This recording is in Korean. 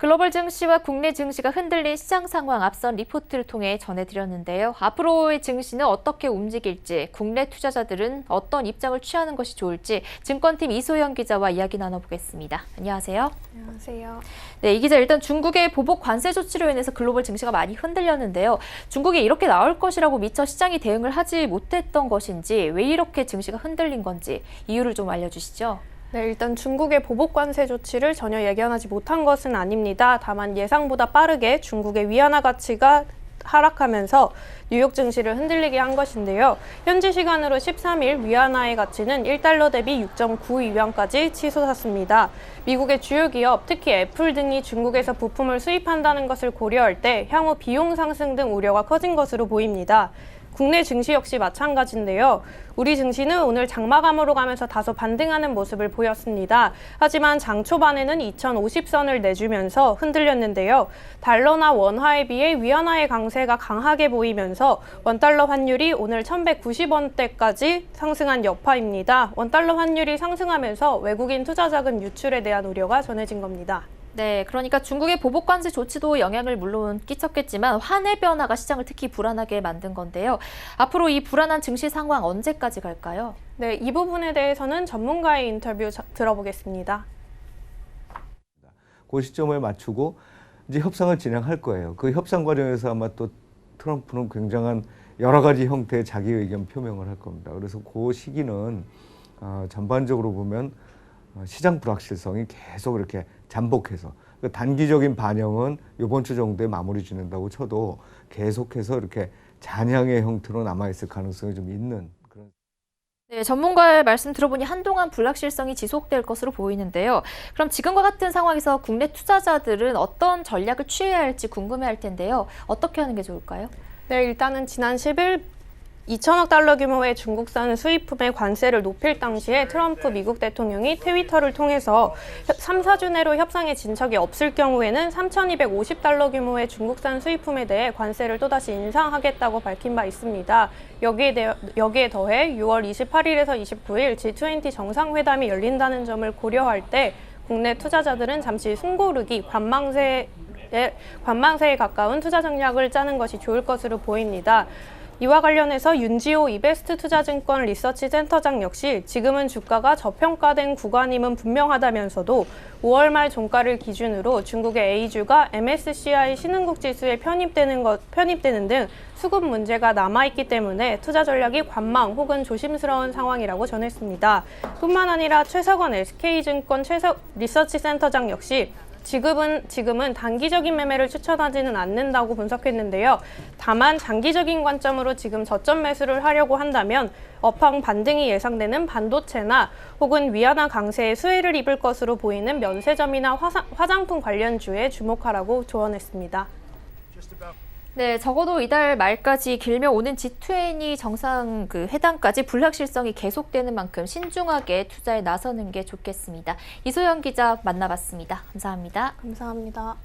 글로벌 증시와 국내 증시가 흔들린 시장 상황 앞선 리포트를 통해 전해드렸는데요. 앞으로의 증시는 어떻게 움직일지, 국내 투자자들은 어떤 입장을 취하는 것이 좋을지 증권팀 이소영 기자와 이야기 나눠보겠습니다. 안녕하세요. 안녕하세요. 네, 이 기자 일단 중국의 보복 관세 조치로 인해서 글로벌 증시가 많이 흔들렸는데요. 중국이 이렇게 나올 것이라고 미처 시장이 대응을 하지 못했던 것인지, 왜 이렇게 증시가 흔들린 건지 이유를 좀 알려주시죠. 네, 일단 중국의 보복 관세 조치를 전혀 예견하지 못한 것은 아닙니다. 다만 예상보다 빠르게 중국의 위안화 가치가 하락하면서 뉴욕 증시를 흔들리게 한 것인데요. 현지 시간으로 13일 위안화의 가치는 1달러 대비 6.92위안까지 치솟았습니다. 미국의 주요 기업, 특히 애플 등이 중국에서 부품을 수입한다는 것을 고려할 때 향후 비용 상승 등 우려가 커진 것으로 보입니다. 국내 증시 역시 마찬가지인데요. 우리 증시는 오늘 장마감으로 가면서 다소 반등하는 모습을 보였습니다. 하지만 장 초반에는 2050선을 내주면서 흔들렸는데요. 달러나 원화에 비해 위안화의 강세가 강하게 보이면서 원달러 환율이 오늘 1190원대까지 상승한 여파입니다. 원달러 환율이 상승하면서 외국인 투자자금 유출에 대한 우려가 전해진 겁니다. 네, 그러니까 중국의 보복 관세 조치도 영향을 물론 끼쳤겠지만 환의 변화가 시장을 특히 불안하게 만든 건데요. 앞으로 이 불안한 증시 상황 언제까지 갈까요? 네, 이 부분에 대해서는 전문가의 인터뷰 들어보겠습니다. 그 시점을 맞추고 이제 협상을 진행할 거예요. 그 협상 과정에서 아마 또 트럼프는 굉장한 여러 가지 형태의 자기 의견 표명을 할 겁니다. 그래서 그 시기는 전반적으로 보면 시장 불확실성이 계속 이렇게 잠복해서 단기적인 반영은 이번 주 정도에 마무리 짓는다고 쳐도 계속해서 이렇게 잔향의 형태로 남아있을 가능성이 좀 있는 그런. 네, 전문가의 말씀 들어보니 한동안 불확실성이 지속될 것으로 보이는데요. 그럼 지금과 같은 상황에서 국내 투자자들은 어떤 전략을 취해야 할지 궁금해할 텐데요. 어떻게 하는 게 좋을까요? 네, 일단은 지난 10일 2천억 달러 규모의 중국산 수입품의 관세를 높일 당시에 트럼프 미국 대통령이 트위터를 통해서 3, 4주 내로 협상에 진척이 없을 경우에는 3,250달러 규모의 중국산 수입품에 대해 관세를 또다시 인상하겠다고 밝힌 바 있습니다. 여기에 더해 6월 28일에서 29일 G20 정상회담이 열린다는 점을 고려할 때 국내 투자자들은 잠시 숨고르기, 관망세에 가까운 투자 전략을 짜는 것이 좋을 것으로 보입니다. 이와 관련해서 윤지호 이베스트 투자증권 리서치 센터장 역시 지금은 주가가 저평가된 구간임은 분명하다면서도 5월 말 종가를 기준으로 중국의 A주가 MSCI 신흥국 지수에 편입되는 등 수급 문제가 남아있기 때문에 투자 전략이 관망 혹은 조심스러운 상황이라고 전했습니다. 뿐만 아니라 최석원 SK증권 리서치 센터장 역시 지금은 단기적인 매매를 추천하지는 않는다고 분석했는데요. 다만 장기적인 관점으로 지금 저점 매수를 하려고 한다면 업황 반등이 예상되는 반도체나 혹은 위안화 강세에 수혜를 입을 것으로 보이는 면세점이나 화장품 관련주에 주목하라고 조언했습니다. 네, 적어도 이달 말까지 길면 오는 G20 정상 회담까지 불확실성이 계속되는 만큼 신중하게 투자에 나서는 게 좋겠습니다. 이소영 기자 만나봤습니다. 감사합니다. 감사합니다.